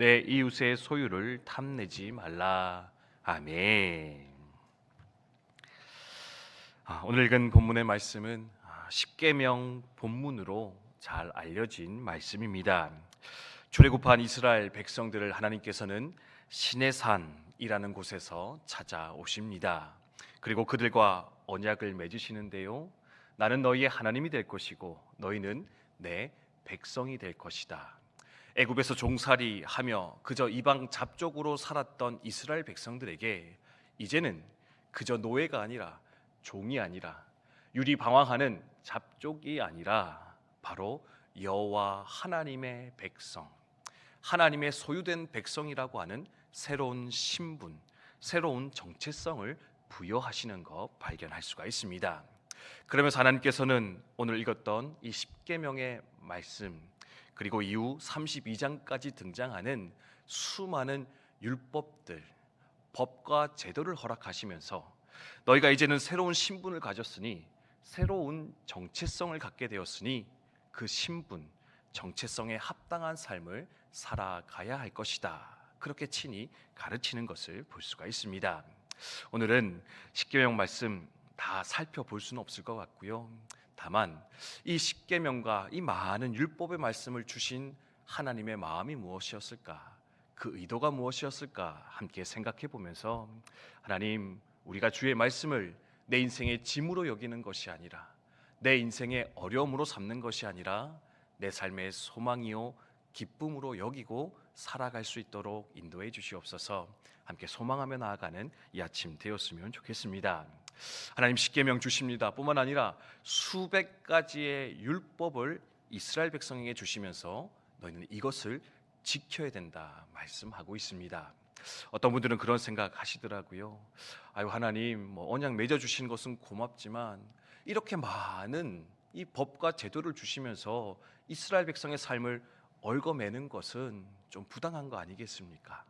내 이웃의 소유를 탐내지 말라. 아멘. 오늘 읽은 본문의 말씀은 십계명 본문으로 잘 알려진 말씀입니다. 출애굽한 이스라엘 백성들을 하나님께서는 시내산이라는 곳에서 찾아오십니다. 그리고 그들과 언약을 맺으시는데요. 나는 너희의 하나님이 될 것이고 너희는 내 백성이 될 것이다. 애굽에서 종살이 하며 그저 이방 잡족으로 살았던 이스라엘 백성들에게 이제는 그저 노예가 아니라 종이 아니라 유리방황하는 잡족이 아니라 바로 여호와 하나님의 백성, 하나님의 소유된 백성이라고 하는 새로운 신분, 새로운 정체성을 부여하시는 것 발견할 수가 있습니다. 그러면서 하나님께서는 오늘 읽었던 이 십계명의 말씀, 그리고 이후 32장까지 등장하는 수많은 율법들, 법과 제도를 허락하시면서 너희가 이제는 새로운 신분을 가졌으니, 새로운 정체성을 갖게 되었으니 그 신분, 정체성에 합당한 삶을 살아가야 할 것이다. 그렇게 친히 가르치는 것을 볼 수가 있습니다. 오늘은 십계명 말씀 다 살펴볼 수는 없을 것 같고요. 다만 이 십계명과 이 많은 율법의 말씀을 주신 하나님의 마음이 무엇이었을까? 그 의도가 무엇이었을까? 함께 생각해 보면서 하나님, 우리가 주의 말씀을 내 인생의 짐으로 여기는 것이 아니라, 내 인생의 어려움으로 삼는 것이 아니라 내 삶의 소망이요 기쁨으로 여기고 살아갈 수 있도록 인도해 주시옵소서. 함께 소망하며 나아가는 이 아침 되었으면 좋겠습니다. 하나님 십계명 주십니다. 뿐만 아니라 수백 가지의 율법을 이스라엘 백성에게 주시면서 너희는 이것을 지켜야 된다 말씀하고 있습니다. 어떤 분들은 그런 생각 하시더라고요. 아유, 하나님 언약 맺어 주신 것은 고맙지만 이렇게 많은 이 법과 제도를 주시면서 이스라엘 백성의 삶을 얽어매는 것은 좀 부당한 거 아니겠습니까?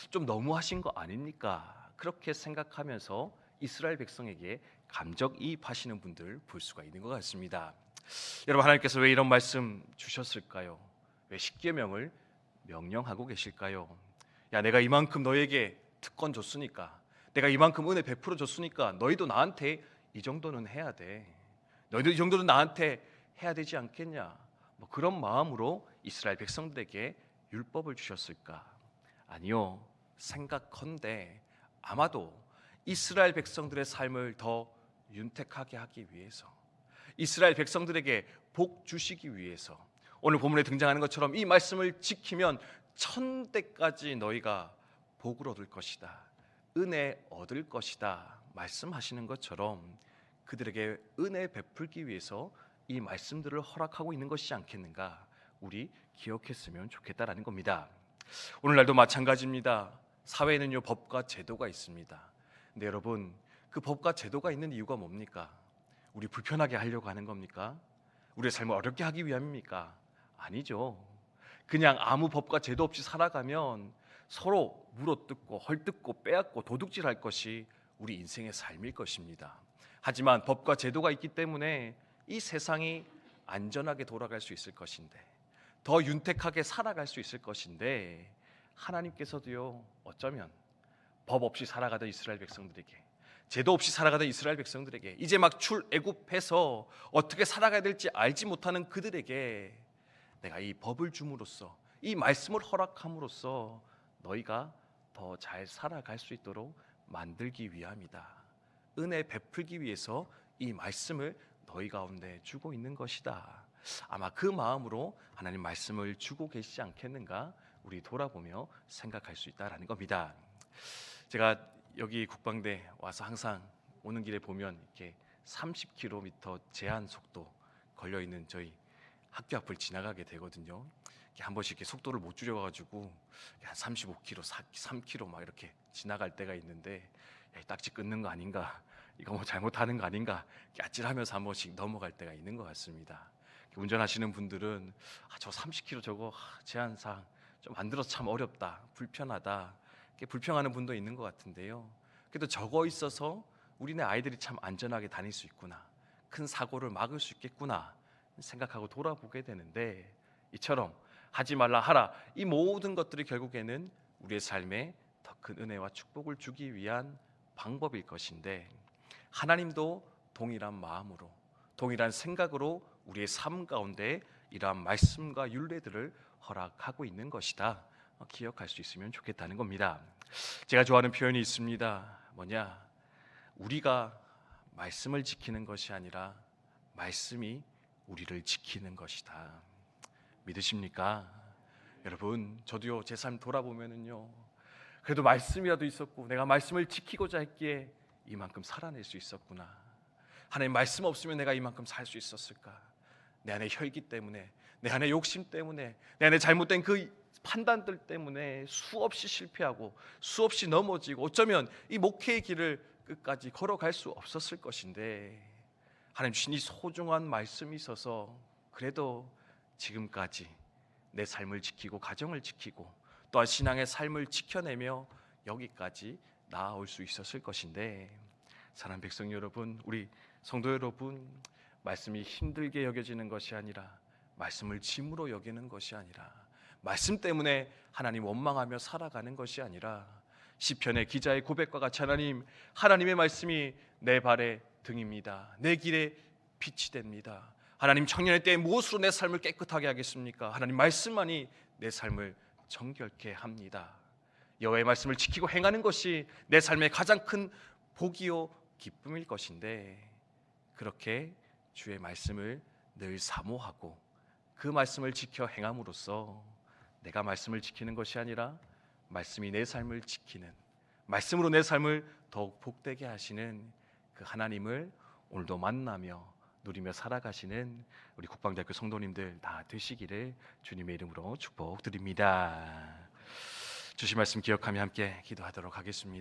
좀 너무하신 거 아닙니까? 그렇게 생각하면서 이스라엘 백성에게 감정이입하시는 분들 볼 수가 있는 것 같습니다. 여러분, 하나님께서 왜 이런 말씀 주셨을까요? 왜 십계명을 명령하고 계실까요? 야, 내가 이만큼 너에게 특권 줬으니까, 내가 이만큼 은혜 베풀어 줬으니까 너희도 나한테 이 정도는 해야 돼. 너희도 이 정도는 나한테 해야 되지 않겠냐? 그런 마음으로 이스라엘 백성들에게 율법을 주셨을까? 아니요. 생각컨대 아마도 이스라엘 백성들의 삶을 더 윤택하게 하기 위해서, 이스라엘 백성들에게 복 주시기 위해서, 오늘 본문에 등장하는 것처럼 이 말씀을 지키면 1000대까지 너희가 복을 얻을 것이다, 은혜 얻을 것이다 말씀하시는 것처럼 그들에게 은혜 베풀기 위해서 이 말씀들을 허락하고 있는 것이지 않겠는가, 우리 기억했으면 좋겠다라는 겁니다. 오늘날도 마찬가지입니다. 사회에는요, 법과 제도가 있습니다. 근데 여러분, 그 법과 제도가 있는 이유가 뭡니까? 우리 불편하게 하려고 하는 겁니까? 우리의 삶을 어렵게 하기 위함입니까? 아니죠. 그냥 아무 법과 제도 없이 살아가면 서로 물어뜯고 헐뜯고 빼앗고 도둑질할 것이 우리 인생의 삶일 것입니다. 하지만 법과 제도가 있기 때문에 이 세상이 안전하게 돌아갈 수 있을 것인데, 더 윤택하게 살아갈 수 있을 것인데, 하나님께서도요, 어쩌면 법 없이 살아가던 이스라엘 백성들에게, 제도 없이 살아가던 이스라엘 백성들에게, 이제 막 출애굽해서 어떻게 살아가야 될지 알지 못하는 그들에게 내가 이 법을 줌으로써, 이 말씀을 허락함으로써 너희가 더 잘 살아갈 수 있도록 만들기 위함이다. 은혜 베풀기 위해서 이 말씀을 너희 가운데 주고 있는 것이다. 아마 그 마음으로 하나님 말씀을 주고 계시지 않겠는가, 우리 돌아보며 생각할 수 있다라는 겁니다. 제가 여기 국방대 와서 항상 오는 길에 보면 이렇게 30km 제한 속도 걸려 있는 저희 학교 앞을 지나가게 되거든요. 한 번씩 이렇게 속도를 못 줄여가지고 한 35km, 3km 막 이렇게 지나갈 때가 있는데, 야, 딱지 끊는 거 아닌가, 이거 뭐 잘못하는 거 아닌가 아찔하면서 한 번씩 넘어갈 때가 있는 것 같습니다. 운전하시는 분들은 저 30km 저거 제한사항 좀 만들어서 참 어렵다, 불편하다, 이렇게 불평하는 분도 있는 것 같은데요. 그래도 저거 있어서 우리네 아이들이 참 안전하게 다닐 수 있구나, 큰 사고를 막을 수 있겠구나 생각하고 돌아보게 되는데, 이처럼 하지 말라 하라, 이 모든 것들이 결국에는 우리의 삶에 더 큰 은혜와 축복을 주기 위한 방법일 것인데, 하나님도 동일한 마음으로 동일한 생각으로 우리의 삶 가운데 이러한 말씀과 율례들을 허락하고 있는 것이다, 기억할 수 있으면 좋겠다는 겁니다. 제가 좋아하는 표현이 있습니다. 뭐냐, 우리가 말씀을 지키는 것이 아니라 말씀이 우리를 지키는 것이다. 믿으십니까? 여러분, 저도요, 제 삶 돌아보면은요, 그래도 말씀이라도 있었고 내가 말씀을 지키고자 했기에 이만큼 살아낼 수 있었구나. 하나님 말씀 없으면 내가 이만큼 살 수 있었을까? 내 안에 혈기 때문에, 내 안에 욕심 때문에, 내 안에 잘못된 그 판단들 때문에 수없이 실패하고 수없이 넘어지고 어쩌면 이 목회의 길을 끝까지 걸어갈 수 없었을 것인데, 하나님 주신 이 소중한 말씀이 있어서 그래도 지금까지 내 삶을 지키고 가정을 지키고 또한 신앙의 삶을 지켜내며 여기까지 나아올 수 있었을 것인데, 사랑하는 백성 여러분, 우리 성도 여러분, 말씀이 힘들게 여겨지는 것이 아니라, 말씀을 짐으로 여기는 것이 아니라, 말씀 때문에 하나님 원망하며 살아가는 것이 아니라, 시편의 기자의 고백과 같이 하나님의 말씀이 내 발의 등입니다. 내 길에 빛이 됩니다. 하나님, 청년의 때에 무엇으로 내 삶을 깨끗하게 하겠습니까? 하나님 말씀만이 내 삶을 정결케 합니다. 여호와의 말씀을 지키고 행하는 것이 내 삶의 가장 큰 복이요 기쁨일 것인데, 그렇게 주의 말씀을 늘 사모하고 그 말씀을 지켜 행함으로써 내가 말씀을 지키는 것이 아니라 말씀이 내 삶을 지키는, 말씀으로 내 삶을 더욱 복되게 하시는 그 하나님을 오늘도 만나며 누리며 살아가시는 우리 국방대학교 성도님들 다 되시기를 주님의 이름으로 축복드립니다. 주신 말씀 기억하며 함께 기도하도록 하겠습니다.